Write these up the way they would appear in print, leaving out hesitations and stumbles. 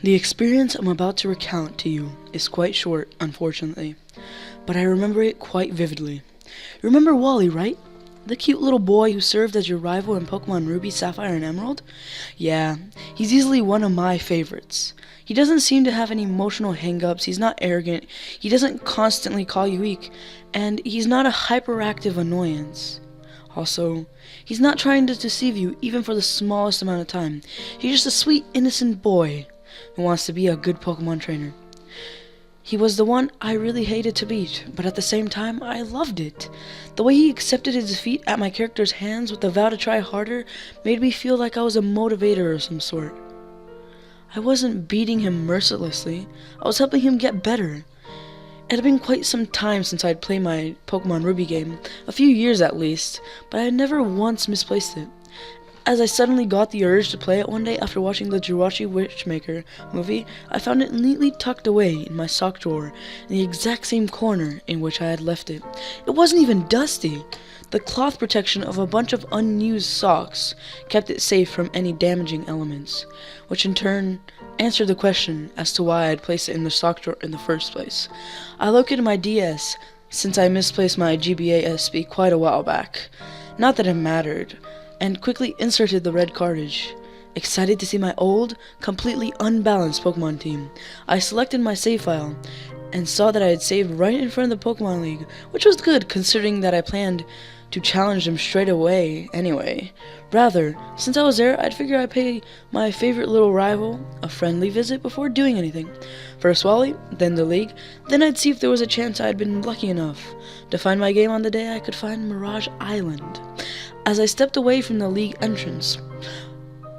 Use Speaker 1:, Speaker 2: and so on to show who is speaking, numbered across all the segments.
Speaker 1: The experience I'm about to recount to you is quite short, unfortunately, but I remember it quite vividly. You remember Wally, right? The cute little boy who served as your rival in Pokemon Ruby, Sapphire, and Emerald? Yeah, he's easily one of my favorites. He doesn't seem to have any emotional hang-ups, he's not arrogant, he doesn't constantly call you weak, and he's not a hyperactive annoyance. Also, he's not trying to deceive you even for the smallest amount of time. He's just a sweet, innocent boy who wants to be a good Pokemon trainer. He was the one I really hated to beat, but at the same time, I loved it. The way he accepted his defeat at my character's hands with the vow to try harder made me feel like I was a motivator of some sort. I wasn't beating him mercilessly, I was helping him get better. It had been quite some time since I'd played my Pokemon Ruby game, a few years at least, but I had never once misplaced it. As I suddenly got the urge to play it one day after watching the Jirachi Witchmaker movie, I found it neatly tucked away in my sock drawer, in the exact same corner in which I had left it. It wasn't even dusty. The cloth protection of a bunch of unused socks kept it safe from any damaging elements, which in turn answered the question as to why I had placed it in the sock drawer in the first place. I located my DS since I misplaced my GBA SP quite a while back. Not that it mattered, and quickly inserted the red cartridge. Excited to see my old, completely unbalanced Pokemon team, I selected my save file and saw that I had saved right in front of the Pokemon League, which was good considering that I planned to challenge them straight away anyway. Rather, since I was there, I'd figure I'd pay my favorite little rival a friendly visit before doing anything. First Wally, then the League, then I'd see if there was a chance I'd been lucky enough to find my game on the day I could find Mirage Island. As I stepped away from the League entrance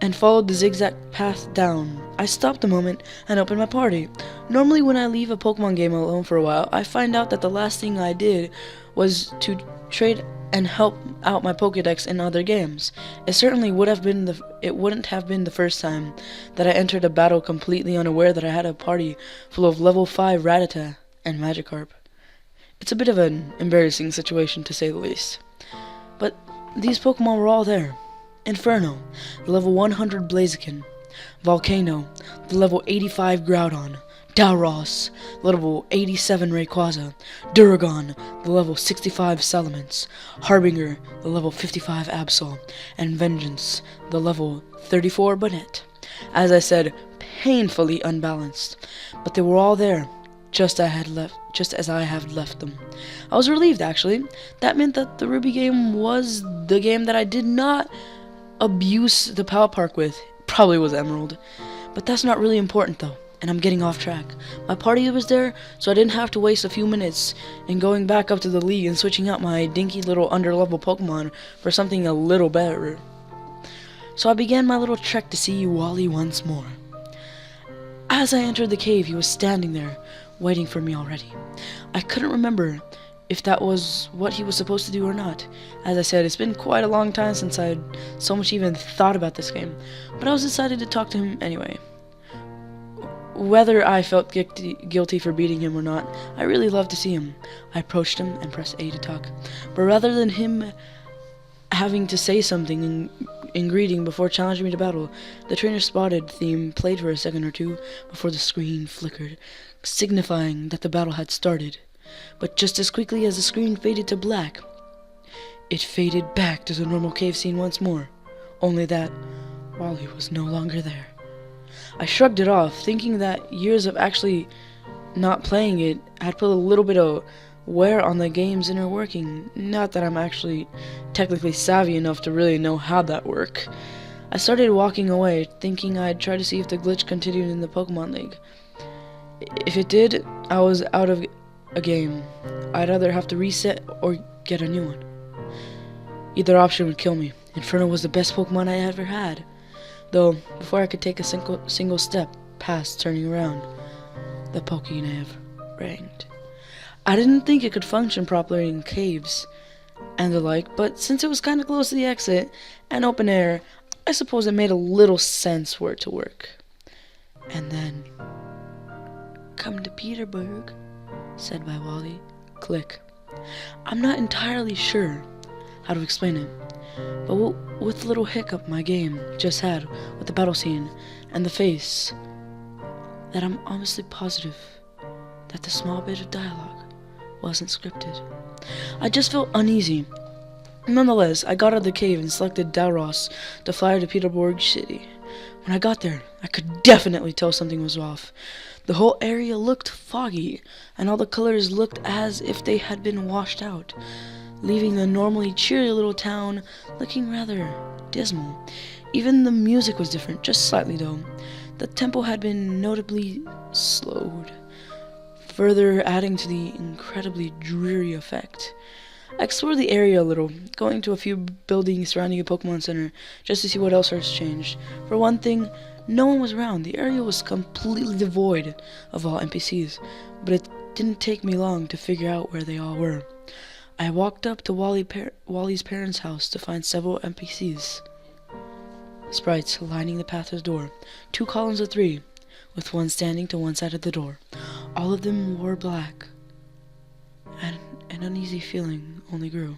Speaker 1: and followed the zigzag path down, I stopped a moment and opened my party. Normally when I leave a Pokemon game alone for a while, I find out that the last thing I did was to trade and help out my Pokédex in other games. It certainly wouldn't have been the first time that I entered a battle completely unaware that I had a party full of level 5 Rattata and Magikarp. It's a bit of an embarrassing situation to say the least. But these Pokemon were all there. Inferno, the level 100 Blaziken, Volcano, the level 85 Groudon, Dalros, the level 87 Rayquaza, Duragon, the level 65 Salamence, Harbinger, the level 55 Absol, and Vengeance, the level 34 Bonnet. As I said, painfully unbalanced, but they were all there, just as I had left them. I was relieved, actually. That meant that the Ruby game was the game that I did not abuse the Power Park with. Probably was Emerald. But that's not really important, though, and I'm getting off track. My party was there, so I didn't have to waste a few minutes in going back up to the League and switching out my dinky little underlevel Pokemon for something a little better. So I began my little trek to see Wally once more. As I entered the cave, he was standing there, waiting for me already. I couldn't remember if that was what he was supposed to do or not. As I said, it's been quite a long time since I'd so much even thought about this game, but I was decided to talk to him anyway. Whether I felt guilty for beating him or not, I really loved to see him. I approached him and pressed A to talk, but rather than him having to say something in greeting before challenging me to battle, the trainer spotted theme played for a second or two before the screen flickered, signifying that the battle had started. But just as quickly as the screen faded to black, it faded back to the normal cave scene once more, only that Wally was no longer there. I shrugged it off, thinking that years of actually not playing it had put a little bit of wear on the game's inner working. Not that I'm actually technically savvy enough to really know how that works. I started walking away, thinking I'd try to see if the glitch continued in the Pokemon League. If it did, I was out of a game. I'd either have to reset or get a new one. Either option would kill me. Inferno was the best Pokemon I ever had, though before I could take a single step past turning around, the Pokénav ranged. I didn't think it could function properly in caves and the like, but since it was kind of close to the exit and open air, I suppose it made a little sense for it to work. And then, "Come to Peterburg," said by Wally. Click. I'm not entirely sure how to explain it, but with the little hiccup my game just had with the battle scene and the face that I'm honestly positive that the small bit of dialogue wasn't scripted. I just felt uneasy. Nonetheless, I got out of the cave and selected Dalros to fly to Petersburg City. When I got there, I could definitely tell something was off. The whole area looked foggy, and all the colors looked as if they had been washed out, leaving the normally cheery little town looking rather dismal. Even the music was different, just slightly though. The tempo had been notably slowed, further adding to the incredibly dreary effect. I explored the area a little, going to a few buildings surrounding a Pokemon Center just to see what else has changed. For one thing, no one was around. The area was completely devoid of all NPCs, but it didn't take me long to figure out where they all were. I walked up to Wally's parents' house to find several NPCs. Sprites lining the path to the door, 2 columns of 3, with one standing to one side of the door. All of them wore black, and an uneasy feeling only grew.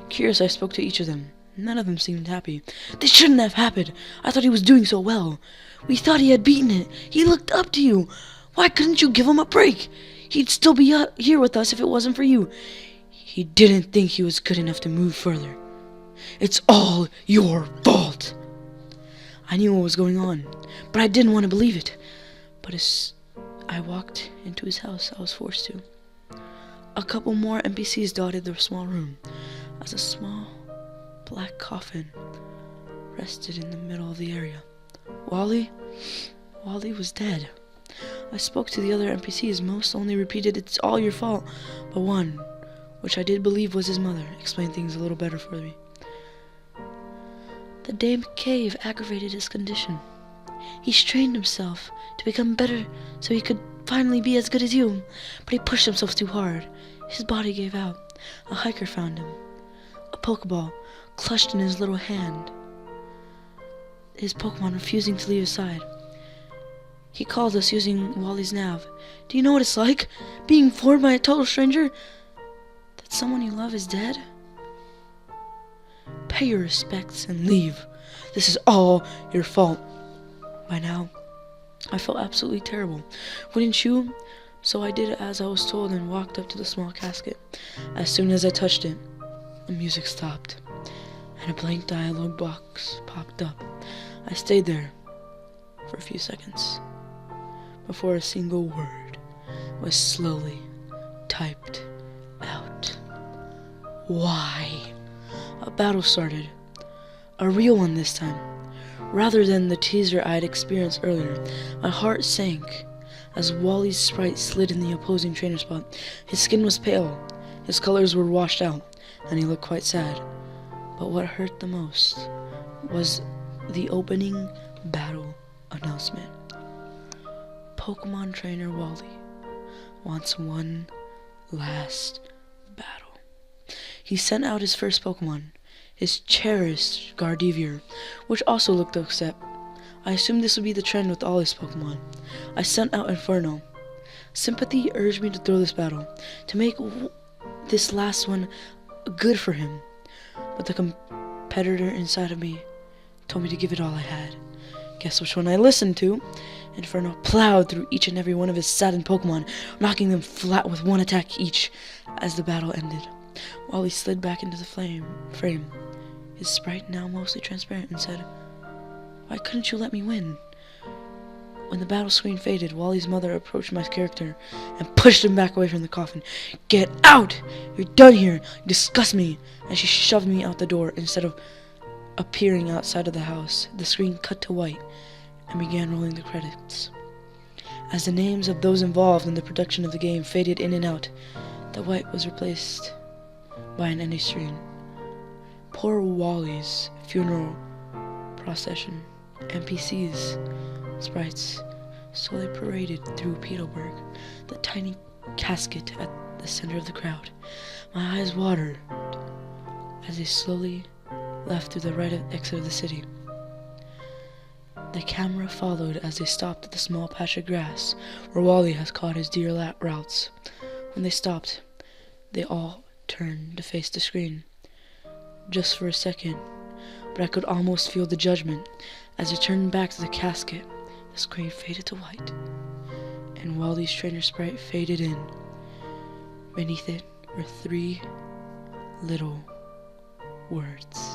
Speaker 1: Curious, I spoke to each of them. None of them seemed happy. This shouldn't have happened. I thought he was doing so well. We thought he had beaten it. He looked up to you. Why couldn't you give him a break? He'd still be here with us if it wasn't for you. He didn't think he was good enough to move further. It's all your fault. I knew what was going on, but I didn't want to believe it. But as I walked into his house, I was forced to. A couple more NPCs dotted the small room, as a small black coffin rested in the middle of the area. Wally was dead. I spoke to the other NPCs. Most only repeated, "It's all your fault," but one, which I did believe was his mother, explained things a little better for me. The damn cave aggravated his condition. He strained himself to become better so he could finally be as good as you, but he pushed himself too hard. His body gave out. A hiker found him, a Pokeball clutched in his little hand, his Pokemon refusing to leave his side. He called us using Wally's nav. Do you know what it's like, being informed by a total stranger that someone you love is dead? Pay your respects and leave. This is all your fault. By now, I felt absolutely terrible. Wouldn't you? So I did as I was told and walked up to the small casket. As soon as I touched it, the music stopped, and a blank dialogue box popped up. I stayed there for a few seconds before a single word was slowly typed out. Why? A battle started. A real one this time. Rather than the teaser I had experienced earlier, my heart sank as Wally's sprite slid in the opposing trainer spot. His skin was pale, his colors were washed out, and he looked quite sad. But what hurt the most was the opening battle announcement. Pokemon trainer Wally wants one last battle. He sent out his first Pokemon, his cherished Gardevoir, which also looked upset. I assumed this would be the trend with all his Pokemon. I sent out Inferno. Sympathy urged me to throw this battle, to make this last one good for him. But the competitor inside of me told me to give it all I had. Guess which one I listened to? Inferno plowed through each and every one of his saddened Pokemon, knocking them flat with one attack each as the battle ended. Wally slid back into the frame, his sprite now mostly transparent, and said, "Why couldn't you let me win?" When the battle screen faded, Wally's mother approached my character and pushed him back away from the coffin. "Get out! You're done here! You disgust me!" And she shoved me out the door. Instead of appearing outside of the house, the screen cut to white and began rolling the credits. As the names of those involved in the production of the game faded in and out, the white was replaced by an empty screen. Poor Wally's funeral procession. NPCs, sprites, slowly paraded through Petersburg, the tiny casket at the center of the crowd. My eyes watered as they slowly left through the right exit of the city. The camera followed as they stopped at the small patch of grass where Wally has caught his deer routes. When they stopped, they all turned to face the screen. Just for a second, but I could almost feel the judgment. As it turned back to the casket, the screen faded to white, and Wally's trainer sprite faded in. Beneath it were 3 little words.